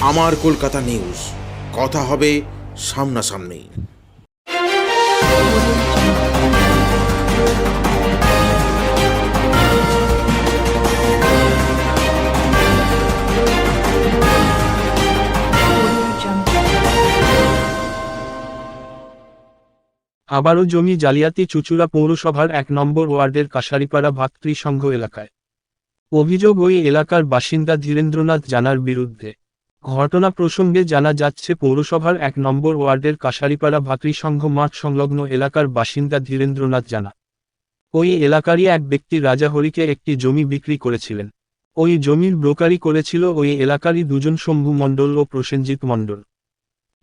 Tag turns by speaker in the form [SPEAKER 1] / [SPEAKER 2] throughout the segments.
[SPEAKER 1] আমার কলকাতা নিউজ, কথা হবে সামনাসামনি।
[SPEAKER 2] আবারও জমি জালিয়াতি চুঁচুড়া পৌরসভার ১ নম্বর ওয়ার্ডের কাশারিপাড়া ভাতৃসংঘ এলাকায়। অভিযোগ ওই এলাকার বাসিন্দা ধীরেন্দ্রনাথ জানার বিরুদ্ধে। ঘটনা প্রসঙ্গে জানা যাচ্ছে, পৌরসভার ১ নম্বর ওয়ার্ডের কাশারিপাড়া ভাতৃসংঘ মাঠ সংলগ্ন এলাকার বাসিন্দা ধীরেন্দ্রনাথ জানা ওই এলাকারই এক ব্যক্তি রাজাহরিকে একটি জমি বিক্রি করেছিলেন। ওই জমির ব্রোকারি করেছিল ওই এলাকারই দুজন, শম্ভু মণ্ডল ও প্রসেনজিৎ মণ্ডল।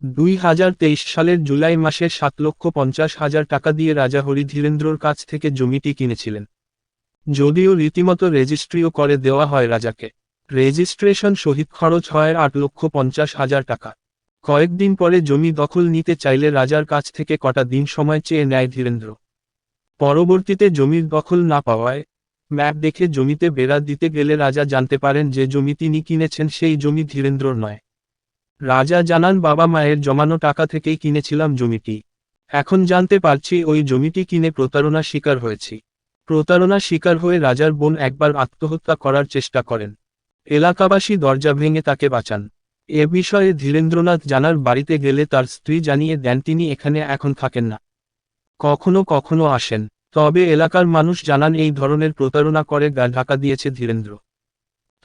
[SPEAKER 2] ২০২৩ সালের জুলাই মাসে ৭,৫০,০০০ টাকা দিয়ে রাজাহরি ধীরেন্দ্রর কাছ থেকে জমিটি কিনেছিলেন। যদিও রীতিমতো রেজিস্ট্রিও করে দেওয়া হয় রাজাকে। রেজিস্ট্রেশন সহিত খরচ হয় ৮,৫০,০০০ টাকা। কয়েকদিন পরে জমি দখল নিতে চাইলে রাজার কাছ থেকে কটা দিন সময় চেয়ে নেয় ধীরেন্দ্র। পরবর্তীতে জমির দখল না পাওয়ায় ম্যাপ দেখে জমিতে বেড়া দিতে গেলে রাজা জানতে পারেন যে জমি তিনি কিনেছেন সেই জমি ধীরেন্দ্রর নয়। রাজা জানান, বাবা মায়ের জমানো টাকা থেকেই কিনেছিলাম জমিটি। এখন জানতে পারছি ওই জমিটি কিনে প্রতারণা শিকার হয়েছি। প্রতারণা শিকার হয়ে রাজার বোন একবার আত্মহত্যা করার চেষ্টা করেন। এলাকাবাসী দরজা ভেঙে তাকে বাঁচান। এ বিষয়ে ধীরেন্দ্রনাথ জানার বাড়িতে গেলে তার স্ত্রী জানিয়ে দেন তিনি এখানে এখন থাকেন না, কখনো কখনো আসেন। তবে এলাকার মানুষ জানান এই ধরনের প্রতারণা করে গা ঢাকা দিয়েছে ধীরেন্দ্র।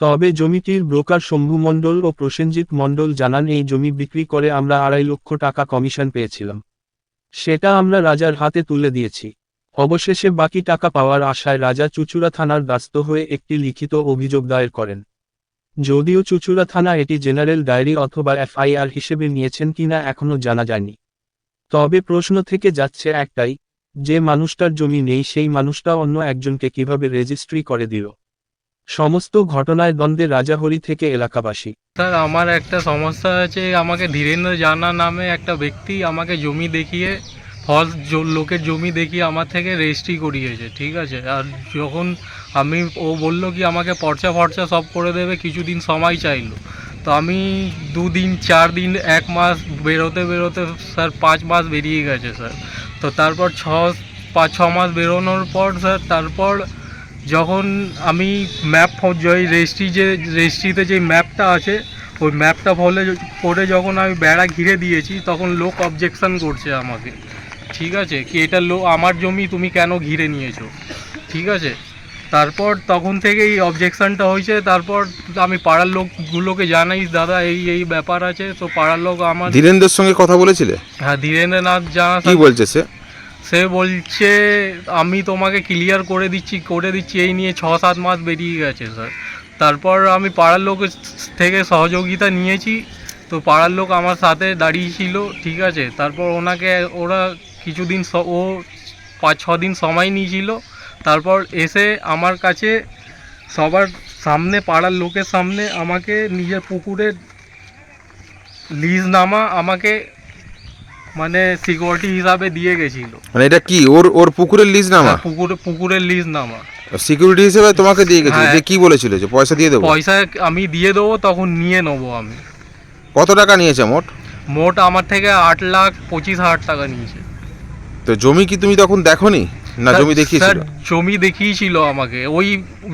[SPEAKER 2] তবে জমিটির ব্রোকার শম্ভু মণ্ডল ও প্রসেনজিৎ মণ্ডল জানান, এই জমি বিক্রি করে আমরা ২.৫ লক্ষ টাকা কমিশন পেয়েছিলাম, সেটা আমরা রাজার হাতে তুলে দিয়েছি। অবশেষে বাকি টাকা পাওয়ার আশায় রাজা চুঁচুড়া থানার দ্বারস্থ হয়ে একটি লিখিত অভিযোগ দায়ের করেন। যদিও চুঁচুড়া থানা এটি জেনারেল ডায়েরি অথবা এফআইআর হিসেবে নিয়েছেন কিনা এখনও জানা যায়নি। তবে প্রশ্ন থেকে যাচ্ছে একটাই, যে মানুষটার জমি নেই সেই মানুষটা অন্য একজনকে কিভাবে রেজিস্ট্রি করে দিল? সমস্ত ঘটনায় দ্বন্দ্বে রাজাহরি থেকে এলাকাবাসী।
[SPEAKER 3] স্যার, আমার একটা সমস্যা আছে। আমাকে ধীরেন্দ্র জানা নামে একটা ব্যক্তি আমাকে জমি দেখিয়ে, ফলস লোকের জমি দেখিয়ে আমার থেকে রেজিস্ট্রি করিয়েছে, ঠিক আছে। আর যখন ও বললো কি আমাকে পর্চা ফর্চা সব করে দেবে, কিছুদিন সময় চাইলো। তো আমি ২ দিন ৪ দিন ১ মাস বেরোতে স্যার ৫ মাস বেরিয়ে গেছে স্যার। তো তারপর ৫-৬ মাস বেরোনোর পর স্যার, তারপর যখন আমি ম্যাপ রেজিস্ট্রিতে যে ম্যাপটা আছে, ওই ম্যাপটা ফলো করে যখন আমি বেড়া ঘিরে দিয়েছি, তখন লোক অবজেকশন করছে আমাকে, ঠিক আছে, কি এটা আমার জমি তুমি কেন ঘিরে নিয়েছো, ঠিক আছে। তারপর তখন থেকে এই অবজেকশনটা হয়েছে। তারপর আমি পাড়ার লোকগুলোকে জানাই, দাদা এই ব্যাপার আছে। তো পাড়ার লোক আমার
[SPEAKER 1] ধীরেন্দ্রের সঙ্গে কথা বলেছিলে?
[SPEAKER 3] হ্যাঁ, ধীরেন্দ্রনাথ জানা।
[SPEAKER 1] কি বলছে
[SPEAKER 3] সে বলছে আমি তোমাকে ক্লিয়ার করে দিচ্ছি। এই নিয়ে ৬-৭ মাস বেরিয়ে গেছে স্যার। তারপর আমি পাড়ার লোকের থেকে সহযোগিতা নিয়েছি। তো পাড়ার লোক আমার সাথে দাঁড়িয়েছিল, ঠিক আছে। তারপর ওরা কিছুদিন ৫-৬ দিন সময় নিয়েছিল। তারপর এসে আমার কাছে সবার সামনে, পাড়ার লোকের সামনে আমাকে নিজের পুকুরের লিজনামা আমাকে মানে সিকিউরিটি হিসাবে দিয়ে গেছিল।
[SPEAKER 1] মানে এটা কি ওর পুকুরের লিজনামা?
[SPEAKER 3] পুকুরের লিজনামা
[SPEAKER 1] সিকিউরিটি হিসেবে তোমাকে দিয়ে গেছিল। যে কি বলেছিল যে পয়সা দিয়ে দেবো?
[SPEAKER 3] পয়সা আমি দিয়ে দেবো, তখন নিয়ে নেবো আমি।
[SPEAKER 1] কত টাকা নিয়েছে মোট?
[SPEAKER 3] আমার থেকে ৮,২৫,০০০ টাকা নিয়েছে।
[SPEAKER 1] তো জমি কি তুমি তখন দেখোনি না? জমি দেখিয়েছিল?
[SPEAKER 3] জমি দেখিয়েছিল আমাকে। ওই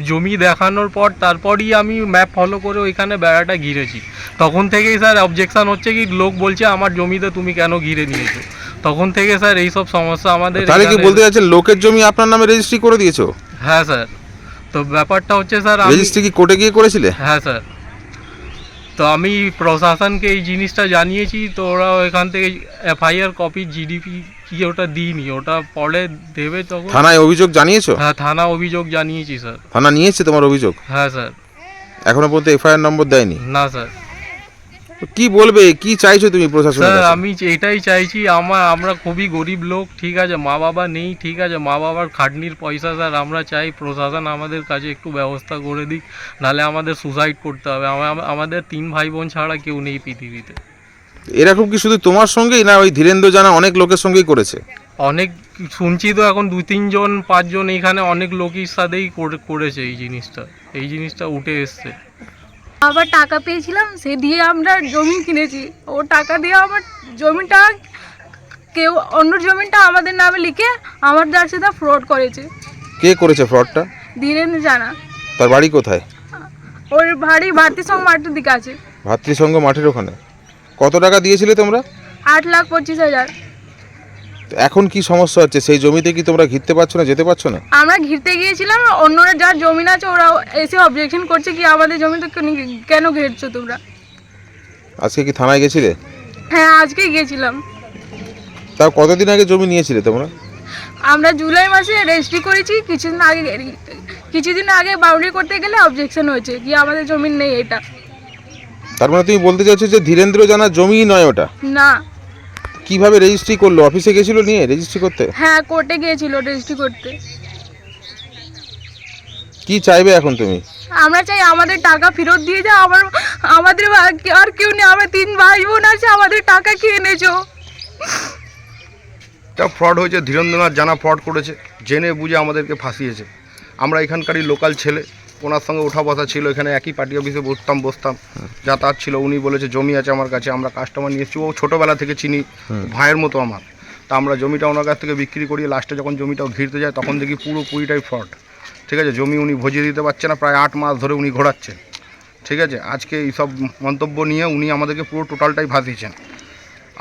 [SPEAKER 3] জমি দেখানোর পর তারপরই আমি ম্যাপ ফলো করে ওইখানে বেড়াটা ঘিরেছি। তখন থেকেই স্যার অবজেকশন হচ্ছে, কি লোক বলছে আমার জমিতে তুমি কেন ঘিরে নিয়েছো। তখন থেকে স্যার এইসব সমস্যা আমাদের।
[SPEAKER 1] তাহলে কি বলতে যাচ্ছেন লোকের জমি আপনার নামে রেজিস্ট্রি করে দিয়েছো?
[SPEAKER 3] হ্যাঁ স্যার। তো ব্যাপারটা হচ্ছে স্যার,
[SPEAKER 1] রেজিস্ট্রি কি কোর্টে গিয়ে করেছিলে?
[SPEAKER 3] হ্যাঁ স্যার। তো আমি প্রশাসনকে এই জিনিসটা জানিয়েছি। তো ওরা ওইখান থেকে এফআইআর কপি জিডিপি কি ওটা দিইনি, ওটা পরে দেবে। তখন
[SPEAKER 1] থানায় অভিযোগ জানিয়েছো?
[SPEAKER 3] হ্যাঁ, থানা অভিযোগ জানিয়েছি স্যার।
[SPEAKER 1] থানা নিয়েছে তোমার অভিযোগ?
[SPEAKER 3] হ্যাঁ স্যার।
[SPEAKER 1] এখনো পর্যন্ত এফআইআর নম্বর দেয়নি?
[SPEAKER 3] না স্যার।
[SPEAKER 1] কি বলবে, কি চাইছো তুমি প্রশাসনের
[SPEAKER 3] স্যার
[SPEAKER 1] কাছে?
[SPEAKER 3] আমি এটাই চাইছি, আমরা খুবই গরিব লোক, ঠিক আছে, মা বাবা নেই, ঠিক আছে, মা বাবার খাটনির পয়সা স্যার আমরা চাই প্রশাসন আমাদের কাছে একটু ব্যবস্থা করে দিক, নাহলে আমাদের সুসাইড করতে হবে। আমাদের ৩ ভাই বোন ছাড়া কেউ নেই পৃথিবীতে।
[SPEAKER 1] এরকম কি শুধু তোমার সঙ্গেই না ওই ধীরেন্দ্র জানা অনেক লোকের সঙ্গেই করেছে?
[SPEAKER 3] অনেক শুনছি তো, এখন ২-৩ জন ৫ জন এখানে অনেক লোকের সাথেই করেছে এই জিনিসটা উঠে এসছে।
[SPEAKER 4] আবার টাকা পেয়েছিলাম, সে দিয়ে আমরা জমি কিনেছি। ও টাকা দিয়ে আমার জমিটা, কেউ অন্য জমিটা আমাদের নামে লিখে আমাদের সাথে ফ্রড করেছে।
[SPEAKER 1] কে করেছে ফ্রডটা?
[SPEAKER 4] ধীরেন্দ্র জানা।
[SPEAKER 1] তার বাড়ি কোথায়?
[SPEAKER 4] ওর বাড়ি ভারতী সং মাঠের দিকে আছে।
[SPEAKER 1] ভাতৃসংঘ মাঠের ওখানে। কত টাকা দিয়েছিলে তোমরা?
[SPEAKER 4] 8,25,000।
[SPEAKER 1] তো এখন কি সমস্যা হচ্ছে? সেই জমিতে কি তোমরা ঘিরতে পারছো না, যেতে পারছো না?
[SPEAKER 4] আমরা ঘিরতে গিয়েছিলাম, অন্যরা যার জমি আছে ওরা এসে অবজেকশন করছে কি আমাদের জমিতে কেন ঘিরছো তোমরা।
[SPEAKER 1] আজকে কি থানায় গেছিলে?
[SPEAKER 4] হ্যাঁ, আজকে গিয়েছিলাম।
[SPEAKER 1] তাও কতদিন আগে জমি নিয়েছিলে তোমরা?
[SPEAKER 4] আমরা জুলাই মাসে রেজিস্ট্রি করেছি, কিছুদিন আগে বাউন্ডারি করতে গেলে অবজেকশন হয়েছে কি আমাদের জমি নেই এটা।
[SPEAKER 1] তার মানে তুমি বলতে চাইছো যে ধীরেন্দ্র জানার জমিই নয় ওটা?
[SPEAKER 4] না।
[SPEAKER 1] কিভাবে রেজিস্ট্রি করলো? অফিসে গেছিল নিয়ে রেজিস্ট্রি করতে?
[SPEAKER 4] হ্যাঁ, কোর্টে গিয়েছিল রেজিস্ট্রি করতে।
[SPEAKER 1] কি চাইবে এখন তুমি?
[SPEAKER 4] আমরা চাই আমাদের টাকা ফেরত দিয়ে যাও। আমাদের আর কেউ নেই, আমরা 3 ভাই বোন আছে, আমাদের টাকা খেয়ে এনেছো।
[SPEAKER 5] এটা ফ্রড হয়েছে, ধীরেন্দ্রনাথ জানা ফ্রড করেছে, জেনে বুঝে আমাদেরকে ফাঁসিয়েছে। আমরা এখানকারই লোকাল ছেলে, ওনার সঙ্গে ওঠা বসা ছিল, এখানে একই পার্টি অফিসে বসতাম, যাতায়াত ছিল। উনি বলেছে জমি আছে আমার কাছে, আমরা কাস্টমার নিয়ে এসেছি, ও ছোটোবেলা থেকে চিনি, ভাইয়ের মতো আমার। তা আমরা জমিটা ওনার কাছ থেকে বিক্রি করি, লাস্টে যখন জমিটাও ঘিরতে যায় তখন দেখি পুরোপুরিটাই ফ্রড। ঠিক আছে, জমি উনি ভজিয়ে দিতে পারছে না, প্রায় 8 মাস ধরে উনি ঘোরাচ্ছেন। ঠিক আছে, আজকে এইসব মন্তব্য নিয়ে উনি আমাদেরকে পুরো টোটালটাই ফাঁসিয়েছেন।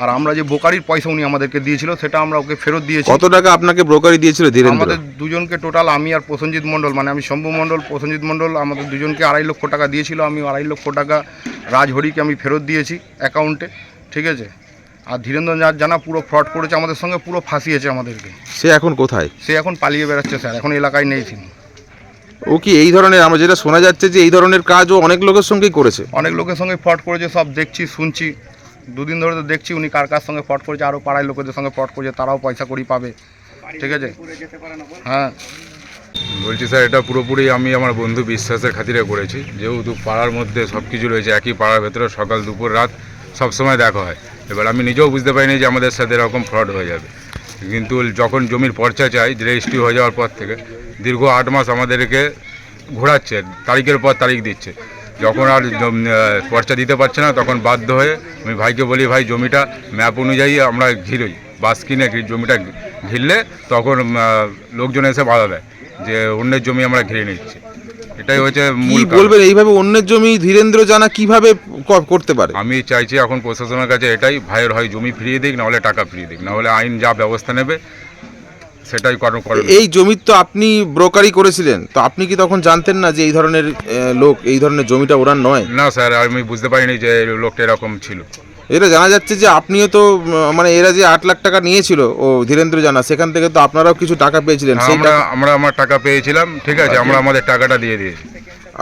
[SPEAKER 5] আর আমরা যে বোকারির পয়সা উনি আমাদেরকে দিয়েছিল সেটা আমরা ওকে ফেরত দিয়েছি।
[SPEAKER 1] কত টাকা আপনাকে ব্রোকারি দিয়েছিল ধীরেন্দ্র?
[SPEAKER 5] আমাদের দুজনকে টোটাল, আমি আর প্রসেনজিৎ মণ্ডল, মানে আমি শম্ভু মণ্ডল, প্রসেনজিৎ মণ্ডল, আমাদের দুজনকে 2.5 লক্ষ টাকা দিয়েছিল। আমি 2.5 লক্ষ টাকা রাজহরিকে আমি ফেরত দিয়েছি অ্যাকাউন্টে। ঠিক আছে, আর ধীরেন্দ্র জানা পুরো ফ্রড করেছে আমাদের সঙ্গে, পুরো ফাঁসিয়েছে আমাদেরকে।
[SPEAKER 1] সে এখন কোথায়?
[SPEAKER 5] সে এখন পালিয়ে বেড়াচ্ছে স্যার, এখন এলাকায় নেই তিনি।
[SPEAKER 1] ও কি এই ধরনের, আমরা যেটা শোনা যাচ্ছে যে এই ধরনের কাজও অনেক লোকের সঙ্গেই করেছে?
[SPEAKER 5] অনেক লোকের সঙ্গে ফ্রড করেছে, সব দেখছি শুনছি, 2 দিন ধরে তো দেখছি উনি কার কার সঙ্গে ফ্রড করেছে। আরও পাড়ায় লোকেদের সঙ্গে ফ্রড করেছে, তারাও পয়সা কড়ি পাবে। ঠিক আছে, হ্যাঁ
[SPEAKER 6] বলছি স্যার, এটা পুরোপুরি আমি আমার বন্ধু বিশ্বাসের খাতিরে করেছি। যেহেতু পাড়ার মধ্যে সব কিছু রয়েছে, একই পাড়ার ভেতরে সকাল দুপুর রাত সব সময় দেখা হয়। এবার আমি নিজেও বুঝতে পারিনি যে আমাদের সাথে এরকম ফ্রড হয়ে যাবে। কিন্তু যখন জমির পর্চা চাই, রেজিস্ট্রি হয়ে যাওয়ার পর থেকে দীর্ঘ 8 মাস আমাদেরকে ঘোরাচ্ছে, তারিখের পর তারিখ দিচ্ছে। যখন আর পর্চা দিতে পারছে না তখন বাধ্য হয়ে আমি ভাইকে বলি, ভাই জমিটা ম্যাপ অনুযায়ী আমরা ঘিরই, বাস কিনে জমিটা ঘিরলে তখন লোকজন এসে বাধা দেয় যে অন্যের জমি আমরা ঘিরে নিচ্ছি। এটাই হচ্ছে মূল কারণ।
[SPEAKER 1] বলবেন এইভাবে অন্যের জমি ধীরেন্দ্র জানা কিভাবে করতে পারে?
[SPEAKER 6] আমি চাইছি এখন প্রশাসনের কাছে এটাই, ভাইয়ের হয় জমি ফিরিয়ে দিক, নাহলে টাকা ফিরিয়ে দিক, নাহলে আইন যা ব্যবস্থা নেবে সেটাই করেন।
[SPEAKER 1] এই জমির তো আপনি ব্রোকারি করেছিলেন, তো আপনি কি তখন জানতেন না যে এই ধরনের লোক এই ধরনের জমিটা ওরার নয়?
[SPEAKER 6] না স্যার, আমি বুঝতে পারিনি যে লোকটা এরকম ছিল।
[SPEAKER 1] এটা জানা যাচ্ছে যে আপনিও তো মানে এরা যে 8 লাখ টাকা নিয়েছিল ও ধীরেন্দ্র জানা, সেখান থেকে তো আপনারাও কিছু টাকা পেয়েছিলেন।
[SPEAKER 6] আমরা আমার টাকা পেয়েছিলাম, ঠিক আছে, আমরা আমাদের টাকাটা দিয়ে দিয়েছি।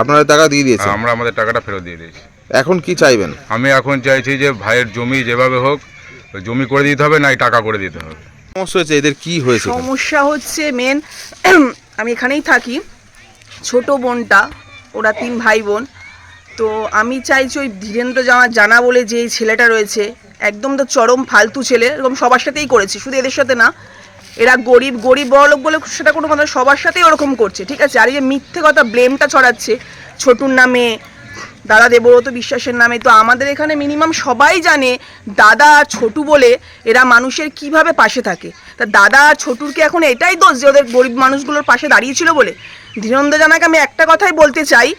[SPEAKER 1] আপনারা টাকা দিয়ে দিয়েছেন?
[SPEAKER 6] আমরা আমাদের টাকাটা ফেরত দিয়ে দিয়েছি।
[SPEAKER 1] এখন কি চাইবেন?
[SPEAKER 6] আমি এখন চাইছি যে ভাইয়ের জমি যেভাবে হোক জমি করে দিতে হবে, না টাকা করে দিতে হবে।
[SPEAKER 1] সমস্যা হয়েছে, এদের কি হয়েছে?
[SPEAKER 7] সমস্যা হচ্ছে মেন, আমি এখানেই থাকি, ছোট বোনটা, ওরা 3 ভাই বোন। তো আমি চাইছি ওই ধীরেন্দ্র জানা বলে যে ছেলেটা রয়েছে, একদম তো চরম ফালতু ছেলে, এরকম সবার সাথেই করেছে, শুধু এদের সাথে না। এরা গরিব বড়লোক বলে সেটা কোনো কথা, সবার সাথেই ওরকম করছে। ঠিক আছে, আর এই যে মিথ্যে কথা ব্লেমটা ছড়াচ্ছে ছোটুর নামে, দাদা দেবব্রত বিশ্বাসের নামে, তো আমাদের এখানে মিনিমাম সবাই জানে দাদা আর ছোটু বলে এরা মানুষের কিভাবে পাশে থাকে। তা দাদা আর ছোটুর কি এখন এটাই দোষ যে ওদের গরিব মানুষগুলোর পাশে দাঁড়িয়েছিল বলে? ধীরেন্দ্র জানাকে আমি একটা কথাই বলতে চাই,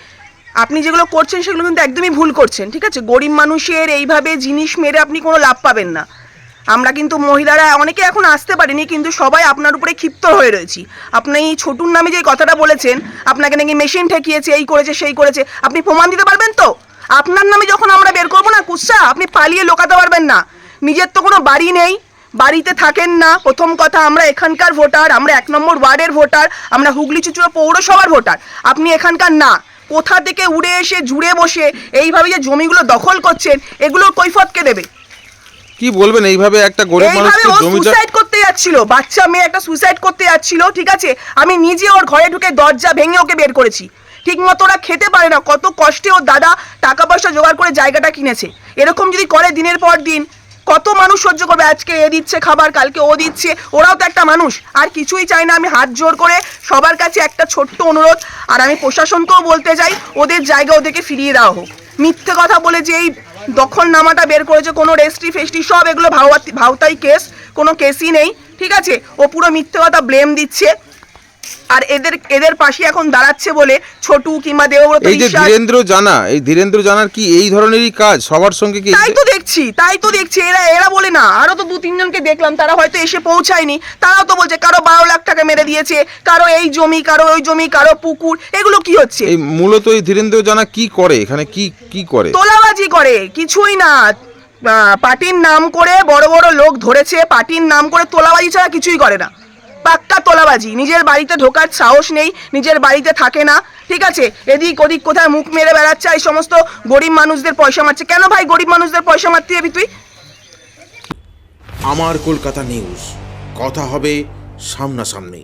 [SPEAKER 7] আপনি যেগুলো করছেন সেগুলো কিন্তু একদমই ভুল করছেন। ঠিক আছে, গরিব মানুষের এইভাবে জিনিস মেরে আপনি কোনো লাভ পাবেন না। আমরা কিন্তু মহিলারা অনেকে এখন আসতে পারিনি, কিন্তু সবাই আপনার উপরে ক্ষিপ্ত হয়ে রয়েছি। আপনি ছোটুর নামে যে কথাটা বলেছেন, আপনাকে নাকি মেশিন ঠেকিয়েছে, এই করেছে সেই করেছে, আপনি প্রমাণ দিতে পারবেন তো? আপনার নামে যখন আমরা বের করবো না কুৎসা, আপনি পালিয়ে লোকাতে পারবেন না। নিজের তো কোনো বাড়ি নেই, বাড়িতে থাকেন না। প্রথম কথা, আমরা এখানকার ভোটার, আমরা 1 নম্বর ওয়ার্ডের ভোটার, আমরা হুগলি চুঁচুড়া পৌরসভার ভোটার। আপনি এখানকার না, কোথা থেকে উড়ে এসে জুড়ে বসে এইভাবে যে জমিগুলো দখল করছেন, এগুলোর কৈফিয়তকে দেবে?
[SPEAKER 1] কি বলবেন এইভাবে একটা গরিব মানুষকে জমিটা?
[SPEAKER 7] সুইসাইড করতে যাচ্ছিল, বাচ্চা মেয়ে একটা সুইসাইড করতে যাচ্ছিল। ঠিক আছে, আমি নিজে ওর ঘরে ঢুকে দরজা ভেঙে ওকে বের করেছি। ঠিক মতো ওরা খেতে পারে না, কত কষ্টে ওর দাদা টাকা পয়সা জোগাড় করে জায়গাটা কিনেছে। এরকম যদি করে দিনের পর দিন, কত মানুষ সহ্য করবে? আজকে এ দিচ্ছে খাবার, কালকে ও দিচ্ছে, ওরাও তো একটা মানুষ। আর কিছুই চাই না, আমি হাত জোর করে সবার কাছে একটা ছোট্ট অনুরোধ, আর আমি প্রশাসনকেও বলতে চাই ওদের জায়গা ওদেরকে ফিরিয়ে দেওয়া হোক। মিথ্যে কথা বলে যে এই দখলনামাটা বের করেছে, কোনো রেস্ট্রি ফেস্ট্রি সব এগুলো ভাওতাই কেস, কোনো কেসই নেই, ঠিক আছে। ও পুরো মিথ্যে কথা ব্লেম দিচ্ছে, আর এদের পাশে এখন দাঁড়াচ্ছে বলে ছোটু কিংবা দেবব্রত
[SPEAKER 1] এই যে
[SPEAKER 7] বিশ্বাস।
[SPEAKER 1] ধীরেন্দ্র জানার কি এই ধরনেরই কাজ সবার সঙ্গে কি?
[SPEAKER 7] তাই তো দেখছি এরা বলে না, আরো তো 2-3 জনকে দেখলাম, তারা হয়তো এসে পৌঁছায়নি, তারাও তো বলছে কারো 12 লাখ টাকা মেরে দিয়েছে, কারো এই জমি, কারো ওই জমি, কারো পুকুর, এগুলো কি হচ্ছে?
[SPEAKER 1] এই মূলত এই ধীরেন্দ্র জানা কি করে এখানে, কি করে?
[SPEAKER 7] তোলাবাজি করে, কিছুই না। পার্টির নাম করে বড় বড় লোক ধরেছে, পার্টির নাম করে তোলাবাজি ছাড়া কিছুই করে না, পাক্কা তোলাবাজি। নিজের বাড়িতে ঢোকার সাহস নেই, নিজের বাড়িতে থাকে না, ঠিক আছে। এদিক ওদিক কোথায় মুখ মেরে বেড়াচ্ছে, এই সমস্ত গরিব মানুষদের পয়সা মারছে। কেন ভাই গরিব মানুষদের পয়সা মারতে যাবি তুই?
[SPEAKER 8] আমার কলকাতা নিউজ, কথা হবে সামনাসামনি।